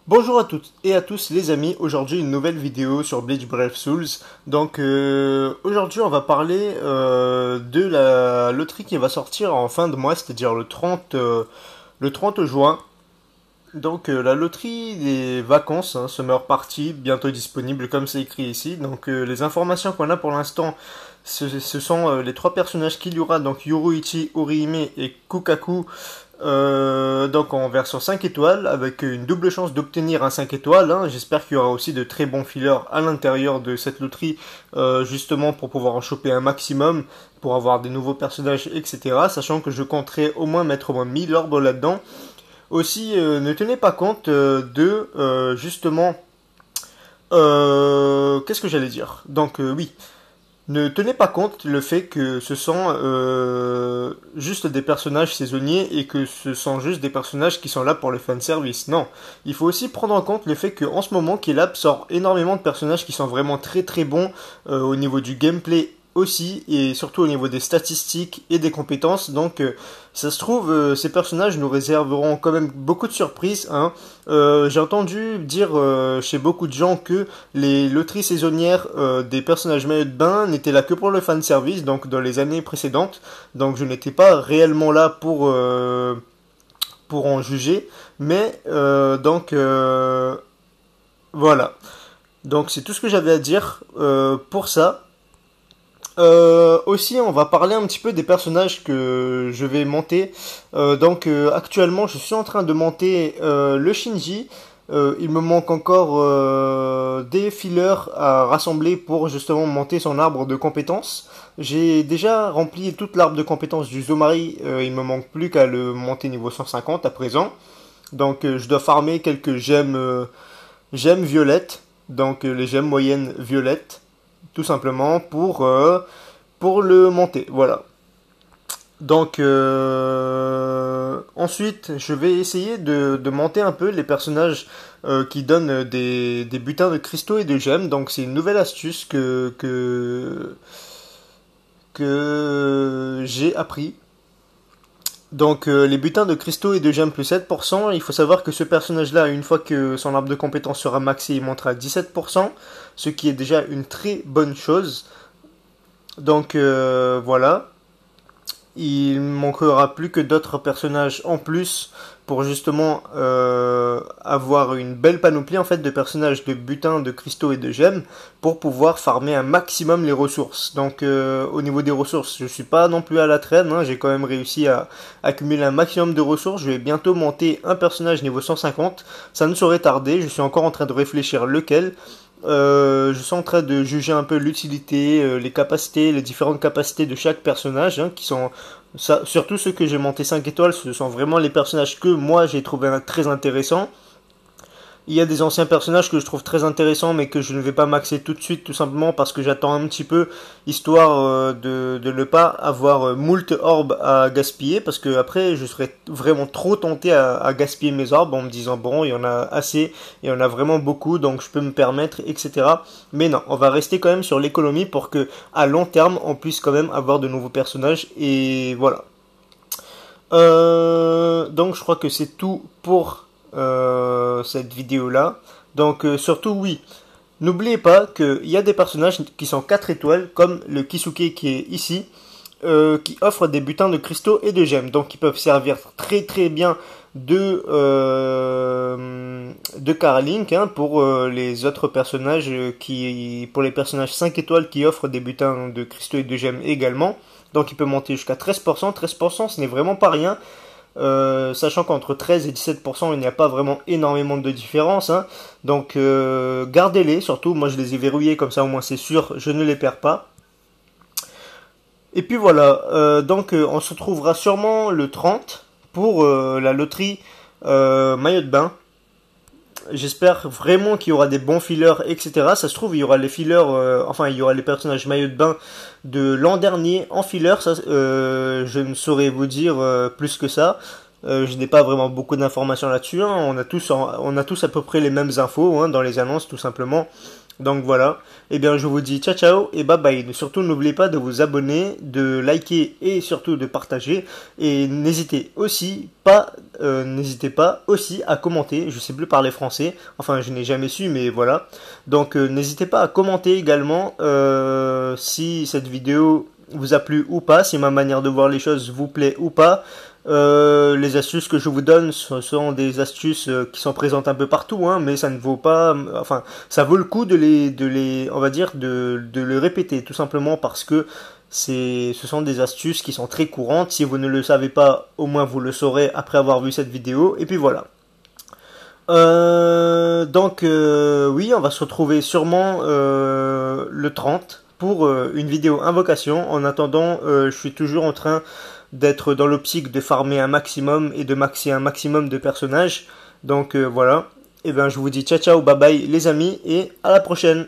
Bonjour à toutes et à tous les amis, aujourd'hui une nouvelle vidéo sur Bleach Brave Souls. Donc aujourd'hui on va parler de la loterie qui va sortir en fin de mois, c'est-à-dire le 30 juin. Donc la loterie des vacances, Summer Party, bientôt disponible comme c'est écrit ici. Donc les informations qu'on a pour l'instant, ce sont les trois personnages qu'il y aura, donc Yoruichi, Orihime et Kukaku. Donc en version 5 étoiles, avec une double chance d'obtenir un 5 étoiles. J'espère qu'il y aura aussi de très bons fillers à l'intérieur de cette loterie, justement pour pouvoir en choper un maximum, pour avoir des nouveaux personnages, etc. Sachant que je compterai au moins mettre au moins 1000 orbes là-dedans. Aussi, ne tenez pas compte justement, qu'est-ce que j'allais dire? Donc oui, ne tenez pas compte le fait que ce sont juste des personnages saisonniers et que ce sont juste des personnages qui sont là pour le fanservice. Non, il faut aussi prendre en compte le fait qu'en ce moment, Kelab sort énormément de personnages qui sont vraiment très très bons au niveau du gameplay aussi et surtout au niveau des statistiques et des compétences. Donc ça se trouve, ces personnages nous réserveront quand même beaucoup de surprises. J'ai entendu dire chez beaucoup de gens que les loteries saisonnières des personnages maillot de bain n'étaient là que pour le fanservice, donc dans les années précédentes. Donc je n'étais pas réellement là pour en juger. Mais voilà. Donc c'est tout ce que j'avais à dire pour ça. Aussi, on va parler un petit peu des personnages que je vais monter. Actuellement, je suis en train de monter le Shinji. Il me manque encore des fillers à rassembler pour justement monter son arbre de compétences. J'ai déjà rempli toute l'arbre de compétences du Zomari. Il me manque plus qu'à le monter niveau 150 à présent. Donc, je dois farmer quelques gemmes violettes. Donc, les gemmes moyennes violettes tout simplement pour le monter. Voilà. Donc ensuite, je vais essayer de monter un peu les personnages qui donnent des butins de cristaux et de gemmes. Donc c'est une nouvelle astuce que j'ai appris. Donc les butins de cristaux et de gemmes plus 7%, il faut savoir que ce personnage-là, une fois que son arbre de compétence sera maxé, il montera 17%, ce qui est déjà une très bonne chose. Donc voilà. Il manquera plus que d'autres personnages en plus pour justement avoir une belle panoplie en fait de personnages de butin, de cristaux et de gemmes pour pouvoir farmer un maximum les ressources. Donc au niveau des ressources, je suis pas non plus à la traîne, j'ai quand même réussi à accumuler un maximum de ressources. Je vais bientôt monter un personnage niveau 150, ça ne saurait tarder, je suis encore en train de réfléchir lequel. Je suis en train de juger un peu l'utilité, les capacités, les différentes capacités de chaque personnage, qui sont surtout ceux que j'ai monté 5 étoiles, ce sont vraiment les personnages que moi j'ai trouvé très intéressants. Il y a des anciens personnages que je trouve très intéressants mais que je ne vais pas maxer tout de suite tout simplement parce que j'attends un petit peu histoire de ne pas avoir moult orbes à gaspiller parce que après je serais vraiment trop tenté à gaspiller mes orbes en me disant bon il y en a assez, il y en a vraiment beaucoup donc je peux me permettre etc. Mais non, on va rester quand même sur l'économie pour que à long terme on puisse quand même avoir de nouveaux personnages et voilà. Donc je crois que c'est tout pour cette vidéo là. Donc surtout oui, n'oubliez pas qu'il y a des personnages qui sont 4 étoiles comme le Kisuke qui est ici, qui offrent des butins de cristaux et de gemmes. Donc ils peuvent servir très très bien de Carlink pour les autres personnages pour les personnages 5 étoiles qui offrent des butins de cristaux et de gemmes également. Donc il peut monter jusqu'à 13%. 13% ce n'est vraiment pas rien. Sachant qu'entre 13 et 17% il n'y a pas vraiment énormément de différence. Donc gardez-les, surtout moi je les ai verrouillés comme ça au moins c'est sûr, je ne les perds pas. Et puis voilà, on se retrouvera sûrement le 30 pour la loterie maillot de bain. J'espère vraiment qu'il y aura des bons fillers, etc. Ça se trouve, il y aura les fillers, il y aura les personnages maillot de bain de l'an dernier en filler. Ça, je ne saurais vous dire plus que ça. Je n'ai pas vraiment beaucoup d'informations là-dessus. On a tous à peu près les mêmes infos dans les annonces, tout simplement. Donc voilà, et bien je vous dis ciao ciao et bye bye. Surtout n'oubliez pas de vous abonner, de liker et surtout de partager. Et n'hésitez pas aussi à commenter. Je sais plus parler français, enfin je n'ai jamais su, mais voilà. Donc n'hésitez pas à commenter également si cette vidéo vous a plu ou pas, si ma manière de voir les choses vous plaît ou pas. Les astuces que je vous donne, ce sont des astuces qui sont présentes un peu partout, hein, mais ça ne vaut pas, enfin, ça vaut le coup on va dire, de le répéter, tout simplement parce que ce sont des astuces qui sont très courantes. Si vous ne le savez pas, au moins vous le saurez après avoir vu cette vidéo. Et puis voilà. Oui, on va se retrouver sûrement le 30 pour une vidéo invocation. En attendant, je suis toujours en train d'être dans l'optique de farmer un maximum et de maxer un maximum de personnages. Donc voilà. Et ben je vous dis ciao ciao, bye bye les amis et à la prochaine.